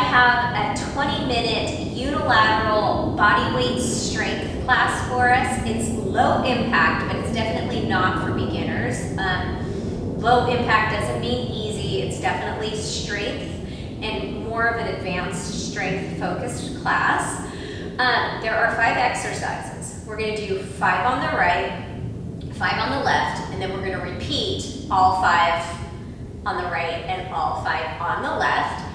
have a 20-minute unilateral body weight strength class for us. It's low impact, but it's definitely not for beginners. Low impact doesn't mean easy. It's definitely strength and more of an advanced strength focused class. There are 5 exercises. We're going to do 5 on the right, 5 on the left, and then we're going to repeat all 5 on the right and all 5 on the left.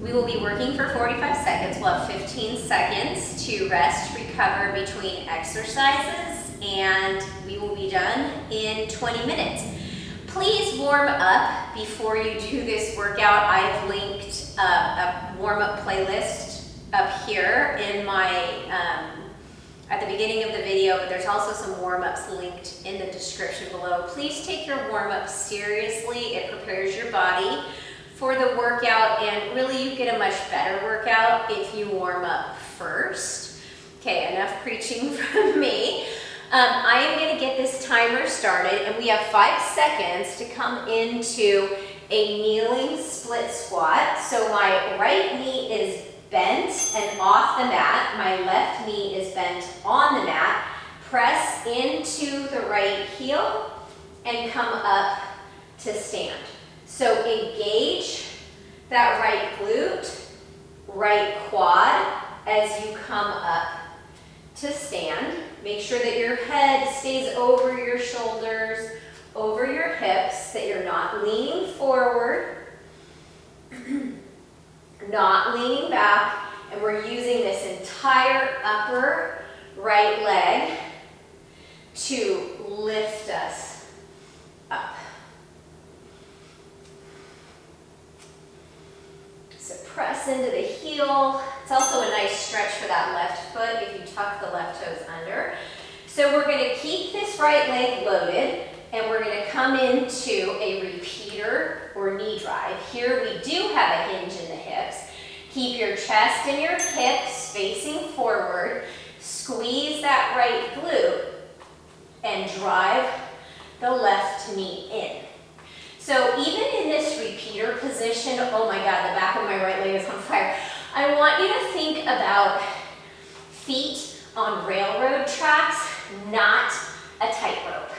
We will be working for 45 seconds. We'll have 15 seconds to rest, recover between exercises, and we will be done in 20 minutes. Please warm up before you do this workout. I've linked a warm-up playlist up here in my, at the beginning of the video, but there's also some warm-ups linked in the description below. Please take your warm-up seriously. It prepares your body for the workout, and really you get a much better workout if you warm up first. Okay, enough preaching from me. I am going to get this timer started, and we have 5 seconds to come into a kneeling split squat. So my right knee is bent and off the mat. My left knee is bent on the mat. Press into the right heel and come up to stand. So engage that right glute, right quad as you come up to stand. Make sure that your head stays over your shoulders, over your hips, that you're not leaning forward, not leaning back, and we're using this entire upper right leg to lift us up. So press into the heel. It's also a nice stretch for that left foot if you tuck the left toes under. So we're going to keep this right leg loaded, and we're going to come into a repeater or knee drive. Here we do have a hinge in the hips. Keep your chest and your hips facing forward. Squeeze that right glute and drive the left knee in. So even in this repeater position, oh my God, the back of my right leg is on fire. I want you to think about feet on railroad tracks, not a tightrope.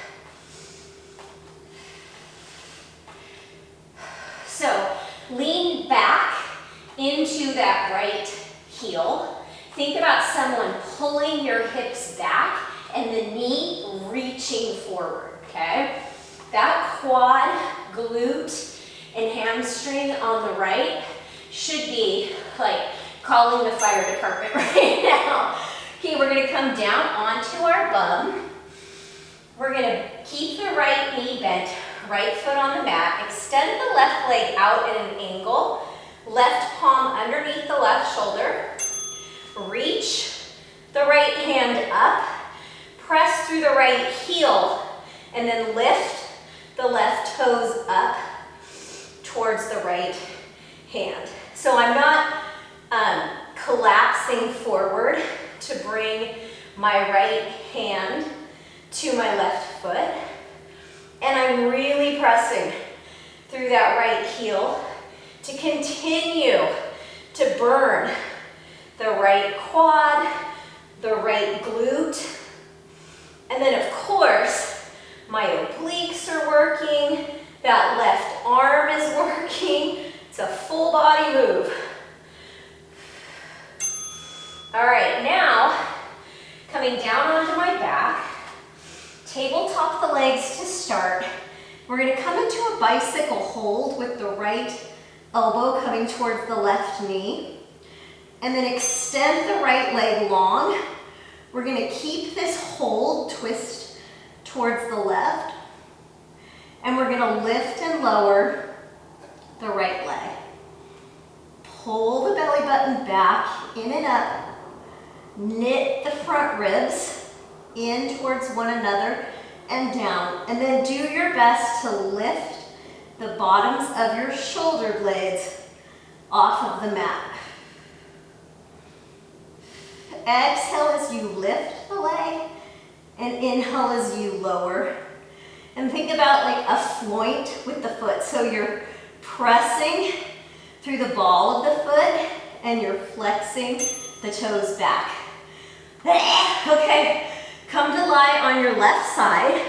So lean back into that right heel. Think about someone pulling your hips back and the knee reaching forward, okay? That quad, glute, and hamstring on the right should be like calling the fire department right now. Okay, we're gonna come down onto our bum. We're gonna keep the right knee bent, right foot on the mat. Extend the left leg out at an angle. Left palm underneath the left shoulder. Reach the right hand up. Press through the right heel and then lift the left toes up towards the right hand. So I'm not collapsing forward to bring my right hand to my left foot. And I'm really pressing through that right heel to continue to burn the right quad, the right glute, and then of course, my obliques are working, that left arm is working. It's a full body move. All right, now, coming down onto my back, tabletop the legs to start. We're gonna come into a bicycle hold with the right elbow coming towards the left knee, and then extend the right leg long. We're gonna keep this hold, twist towards the left, and we're gonna lift and lower the right leg. Pull the belly button back, in and up. Knit the front ribs in towards one another and down. And then do your best to lift the bottoms of your shoulder blades off of the mat. Exhale as you lift the leg, and inhale as you lower. And think about like a floint with the foot. So you're pressing through the ball of the foot and you're flexing the toes back. Okay, come to lie on your left side.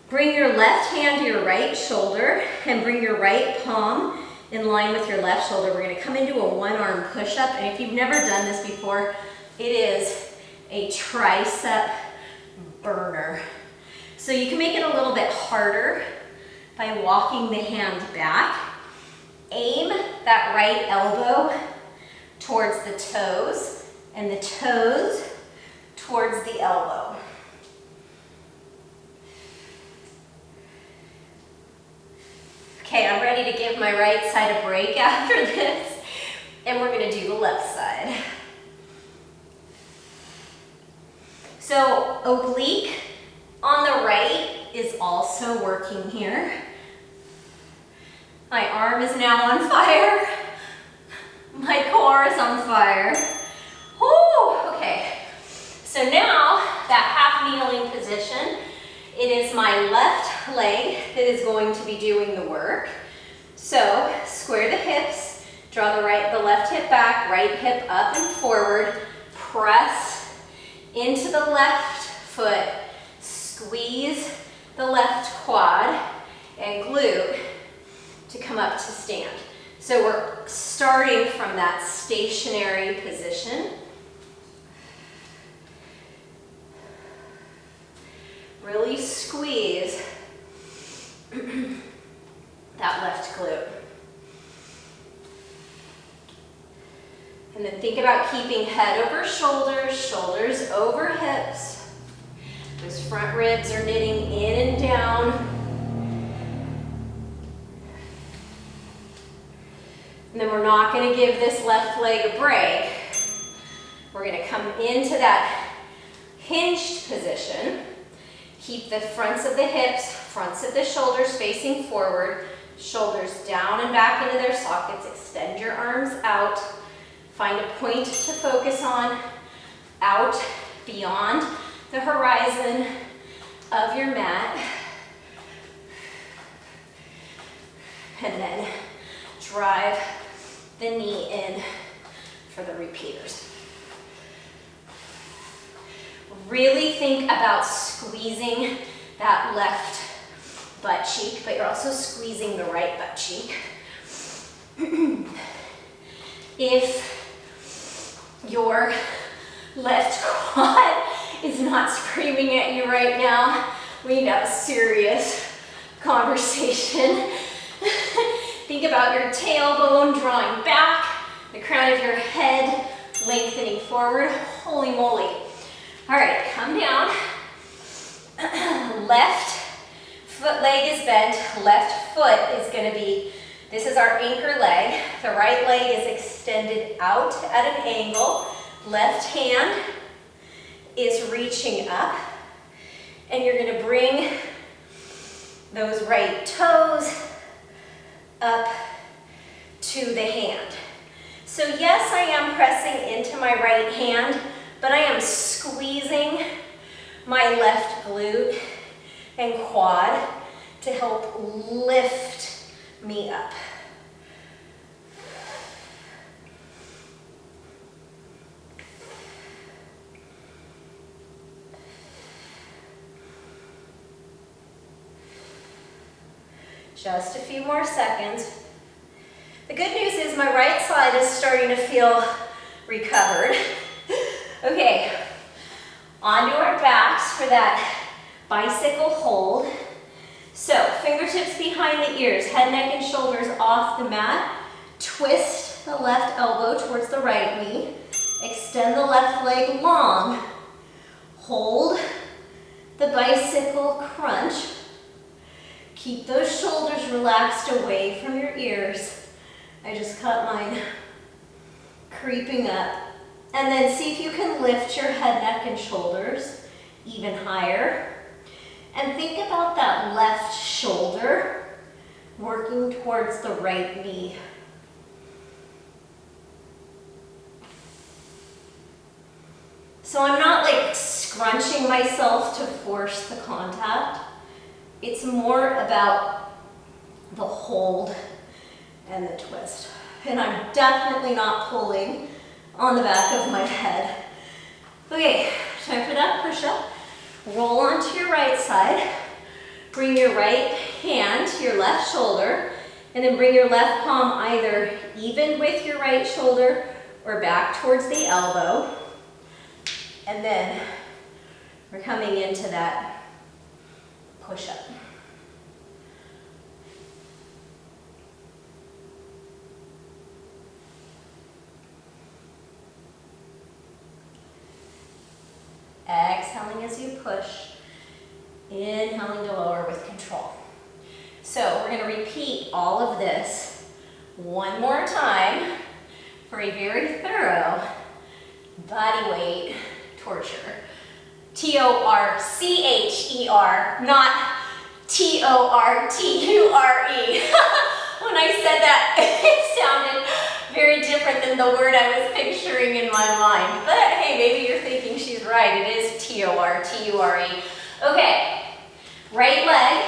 Bring your left hand to your right shoulder and bring your right palm in line with your left shoulder. We're gonna come into a one-arm push-up, and if you've never done this before, it is a tricep burner. So you can make it a little bit harder by walking the hand back. Aim that right elbow towards the toes and the toes towards the elbow. Okay, I'm ready to give my right side a break after this, and we're gonna do the left side. So oblique on the right is also working here. My arm is now on fire. My core is on fire. Woo, okay. So now, that half kneeling position, it is my left leg that is going to be doing the work. So, square the hips, draw the left hip back, right hip up and forward, press into the left foot, squeeze the left quad and glute to come up to stand. So we're starting from that stationary position. Really squeeze that left glute. And then think about keeping head over shoulders, shoulders over hips. Those front ribs are knitting in and down. And then we're not going to give this left leg a break. We're going to come into that hinged position. Keep the fronts of the hips, fronts of the shoulders facing forward, shoulders down and back into their sockets. Extend your arms out. Find a point to focus on, out beyond the horizon of your mat. And then drive the knee in for the repeaters. Really think about squeezing that left butt cheek, but you're also squeezing the right butt cheek. If your left quad is not screaming at you right now, we need to have a serious conversation. Think about your tailbone drawing back, the crown of your head lengthening forward. Holy moly. All right, come down. Left foot leg is bent. Left foot is going to be, this is our anchor leg. The right leg is extended out at an angle. Left hand is reaching up. And you're going to bring those right toes up to the hand. So yes, I am pressing into my right hand, but I am squeezing my left glute and quad to help lift me up. Just a few more seconds. The good news is my right side is starting to feel recovered. Okay, onto our backs for that bicycle hold. So, fingertips behind the ears, head, neck, and shoulders off the mat. Twist the left elbow towards the right knee. Extend the left leg long. Hold the bicycle crunch. Keep those shoulders relaxed away from your ears. I just caught mine creeping up. And then see if you can lift your head, neck, and shoulders even higher. And think about that left shoulder working towards the right knee. So I'm not like scrunching myself to force the contact. It's more about the hold and the twist. And I'm definitely not pulling on the back of my head. Okay, time for that push-up. Roll onto your right side. Bring your right hand to your left shoulder, and then bring your left palm either even with your right shoulder or back towards the elbow. And then we're coming into that push-up. Exhaling as you push, inhaling to lower with control. So we're going to repeat all of this one more time for a very thorough body weight torture. T-O-R-C-H-E-R, not T-O-R-T-U-R-E. When I said that, it sounded very different than the word I was picturing in my mind. But hey, maybe you're thinking she's right. It is T-O-R-T-U-R-E. Okay, right leg.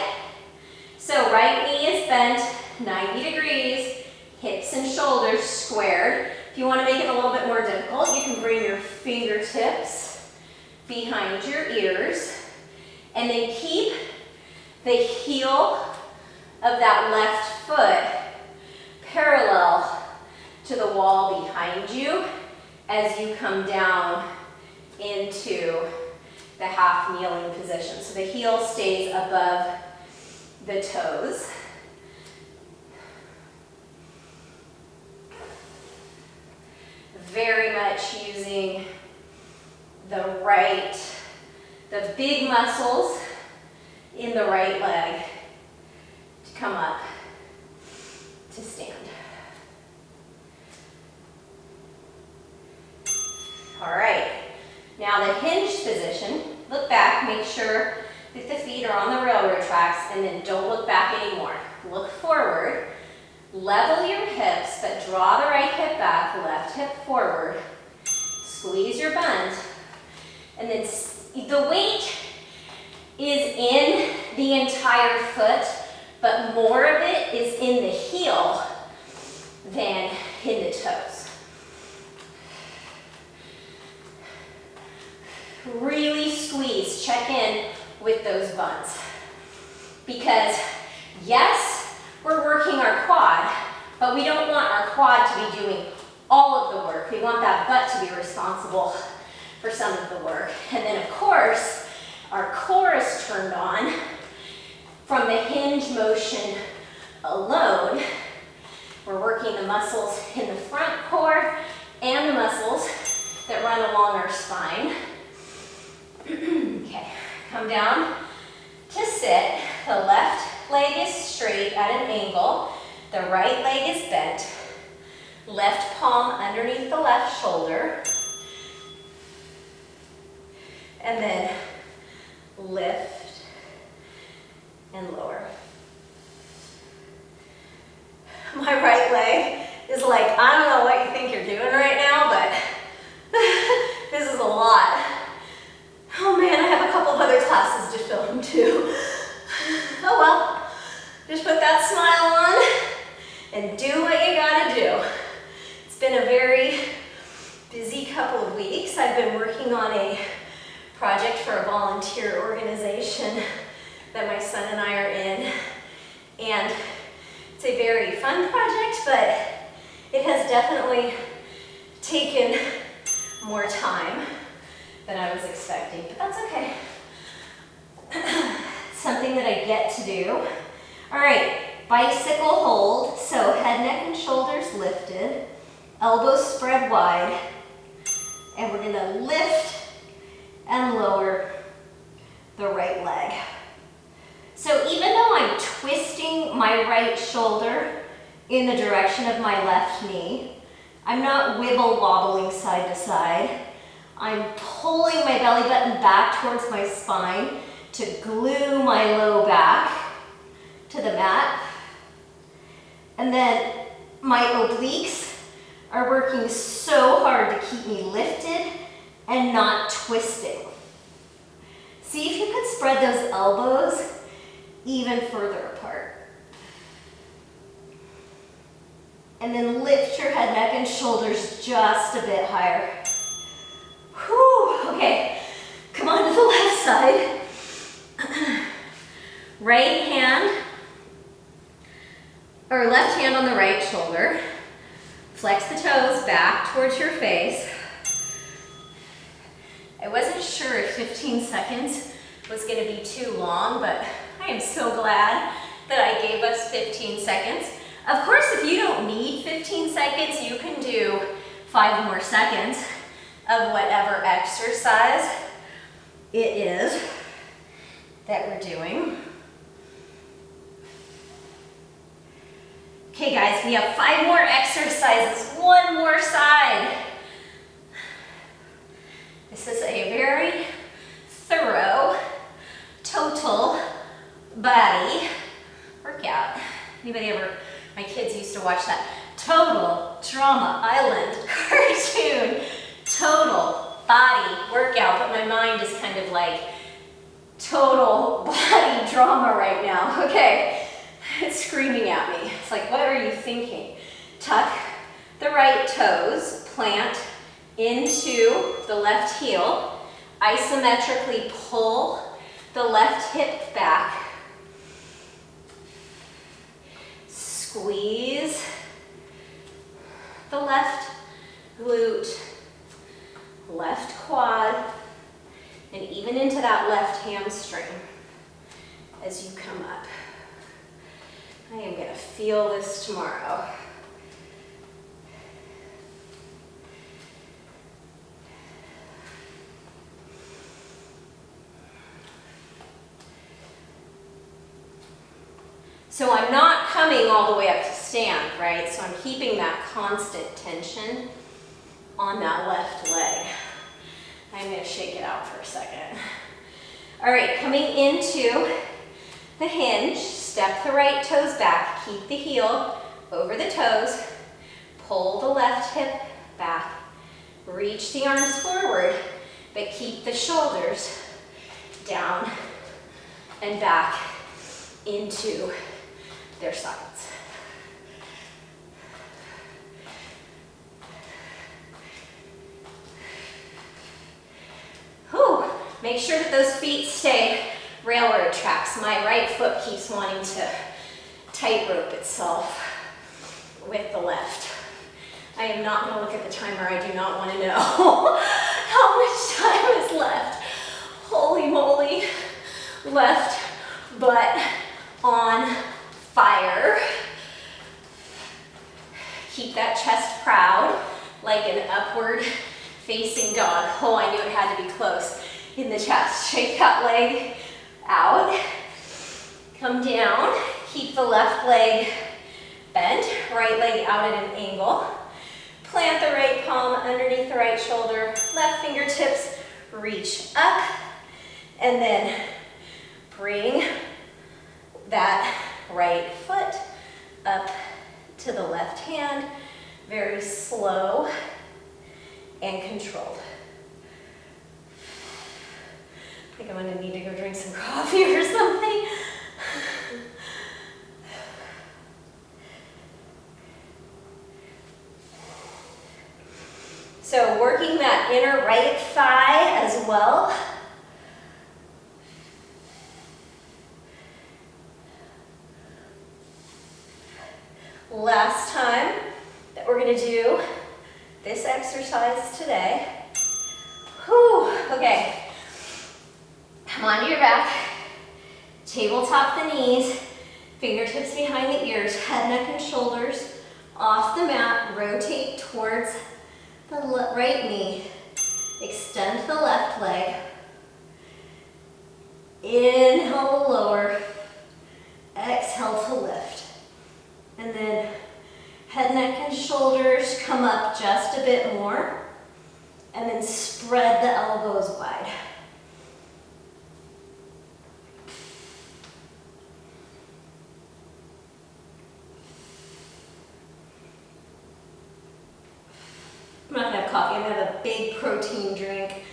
So right knee is bent 90 degrees, hips and shoulders squared. If you want to make it a little bit more difficult, you can bring your fingertips behind your ears and then keep the heel of that left foot parallel to the wall behind you as you come down into the half kneeling position. So the heel stays above the toes. Very much using the big muscles in the right leg to come up to stand. All right, now the hinged position. Look back, make sure that the feet are on the railroad tracks, and then don't look back anymore. Look forward, level your hips, but draw the right hip back, left hip forward. Squeeze your buns, and then the weight is in the entire foot, but more of it is in the heel than in the toes. Really squeeze, check in with those buns. Because yes, we're working our quad, but we don't want our quad to be doing all of the work. We want that butt to be responsible for some of the work. And then of course, our core is turned on from the hinge motion alone. We're working the muscles in the front core and the muscles that run along our spine. Okay, come down to sit. The left leg is straight at an angle. The right leg is bent. Left palm underneath the left shoulder. And then lift and lower. My right leg is like, I don't know what you think you're doing right now, but this is a lot. Oh man, I have a couple of other classes to film too. Oh well, just put that smile on and do what you gotta do. It's been a very busy couple of weeks. I've been working on a project for a volunteer organization that my son and I are in. And it's a very fun project, but it has definitely taken more time than I was expecting, but that's okay. Something that I get to do. All right, bicycle hold. So head, neck, and shoulders lifted, elbows spread wide, and we're gonna lift and lower the right leg. So even though I'm twisting my right shoulder in the direction of my left knee, I'm not wibble wobbling side to side. I'm pulling my belly button back towards my spine to glue my low back to the mat. And then my obliques are working so hard to keep me lifted and not twisting. See if you could spread those elbows even further apart. And then lift your head, neck, and shoulders just a bit higher. Whew, okay. Come on to the left side. Right hand, or left hand on the right shoulder. Flex the toes back towards your face. I wasn't sure if 15 seconds was going to be too long, but I am so glad that I gave us 15 seconds. Of course, if you don't need 15 seconds, you can do 5 more seconds of whatever exercise it is that we're doing. Okay guys, we have 5 more exercises, 1 more side. This is a very thorough, total body workout. Anybody ever, my kids used to watch that Total Drama Island cartoon. Total body workout, but my mind is kind of like total body drama right now. Okay. It's screaming at me. It's like, what are you thinking? Tuck the right toes, plant into the left heel, isometrically pull the left hip back, squeeze the left glute, left quad, and even into that left hamstring as you come up. I am going to feel this tomorrow. So I'm not coming all the way up to stand, right? So I'm keeping that constant tension on that left leg. I'm going to shake it out for a second. All right, coming into the hinge, step the right toes back, keep the heel over the toes, pull the left hip back, reach the arms forward, but keep the shoulders down and back into their sockets. Whew. Make sure that those feet stay railroad tracks. My right foot keeps wanting to tightrope itself with the left. I am not going to look at the timer. I do not want to know how much time is left. Holy moly. Left butt on fire. Keep that chest proud, like an upward facing dog. Oh, I knew it had to be close in the chest. Shake that leg out. Come down. Keep the left leg bent, right leg out at an angle. Plant the right palm underneath the right shoulder. Left fingertips reach up. And then bring that right foot up to the left hand. Very slow and controlled. I think I'm going to need to go drink some coffee or something. So working that inner right thigh as well. Last time that we're going to do this exercise today. Whew, okay. Come onto your back, tabletop the knees, fingertips behind the ears, head, neck, and shoulders off the mat, rotate towards the right knee, extend the left leg, inhale to lower, exhale to lift, and then head, neck, and shoulders come up just a bit more, and then spread the elbows wide. I'm not gonna have coffee, I'm gonna have a big protein drink.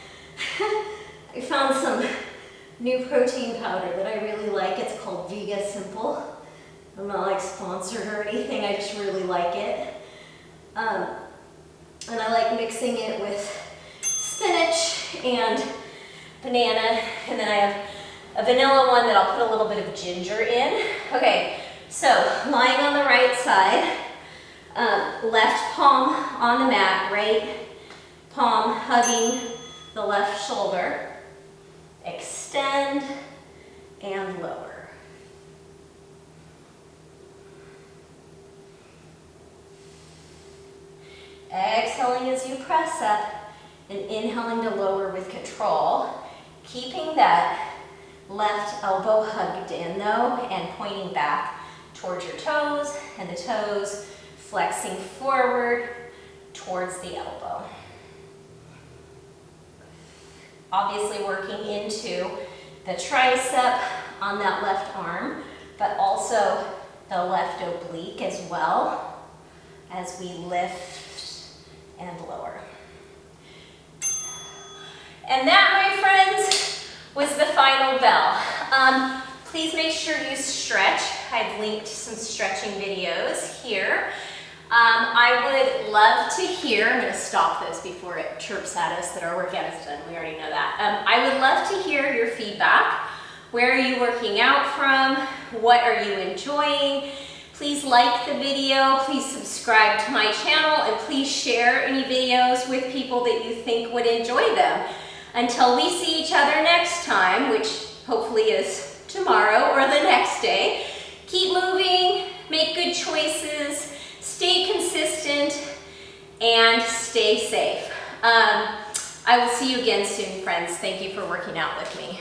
I found some new protein powder that I really like. It's called Vega Simple. I'm not like sponsored or anything, I just really like it. And I like mixing it with spinach and banana, and then I have a vanilla one that I'll put a little bit of ginger in. Okay, so lying on the right side, left palm on the mat, right palm hugging the left shoulder. Extend and lower. Exhaling as you press up and inhaling to lower with control. Keeping that left elbow hugged in though and pointing back towards your toes, and the toes flexing forward towards the elbow. Obviously working into the tricep on that left arm, but also the left oblique as well as we lift and lower. And that, my friends, was the final bell. Please make sure you stretch. I've linked some stretching videos here. I would love to hear, I'm going to stop this before it chirps at us that our workout is done. We already know that. I would love to hear your feedback. Where are you working out from? What are you enjoying? Please like the video, please subscribe to my channel, and please share any videos with people that you think would enjoy them. Until we see each other next time, which hopefully is tomorrow or the next day, keep moving, make good choices, stay consistent, and stay safe. I will see you again soon, friends. Thank you for working out with me.